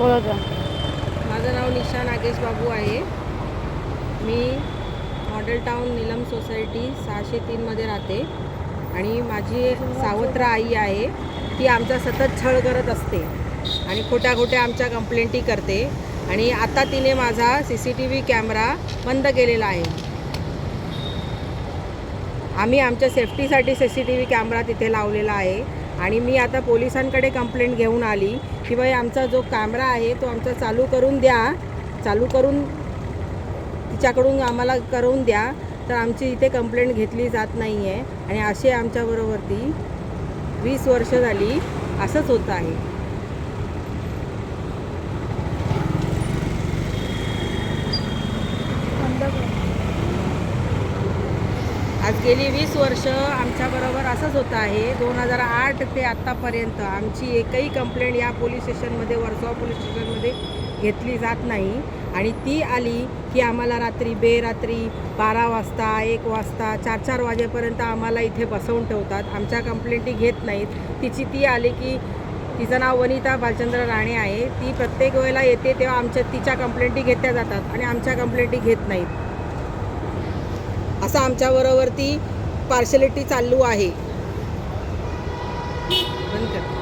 बोला. माझं नाव निशा नागेश बाबू आहे. मी मॉडेल टाउन नीलम सोसायटी 603मध्ये राहते आणि माझी सावत्र आई आहे. ती आमचा सतत छळ करत असते आणि खोट्या खोट्या आमच्या कंप्लेंटी करते आणि आता तिने माझा CCTV कॅमेरा बंद केलेला आहे. आम्ही आमच्या सेफ्टीसाठी CCTV कॅमेरा तिथे लावलेला आहे आणि मी आता पोलिसांकडे कंप्लेंट घेऊन आली की बाई आमचा जो कॅमेरा आहे तो आमचा चालू करून द्या, चालू करून तिच्याकडून आम्हाला करून द्या. तर आमची इथे कंप्लेंट घेतली जात नाही आहे आणि असे आमच्याबरोबरती 20 वर्ष झाली असंच होतं आहे. आज गेली 20 वर्ष आमच्याबरोबर असंच होतं आहे. 2008 ते आत्तापर्यंत आमची एकही कंप्लेंट या पोलीस स्टेशनमध्ये, वर्सोवा पोलीस स्टेशनमध्ये घेतली जात नाही आणि ती आली की आम्हाला रात्री बेरात्री 12 वाजता, 1 वाजता, 4-4 वाजेपर्यंत आम्हाला इथे बसवून ठेवतात. आमच्या कंप्लेंटी घेत नाहीत. ती आली की तिचं नाव वनिता भालचंद्र राणे आहे. ती प्रत्येक वेळेला येते तेव्हा तिच्या कंप्लेंटी घेतल्या जातात आणि आमच्या कंप्लेंटी घेत नाहीत. असं आमच्याबरोबर ती पार्शलिटी चालू आहे. बंद कर.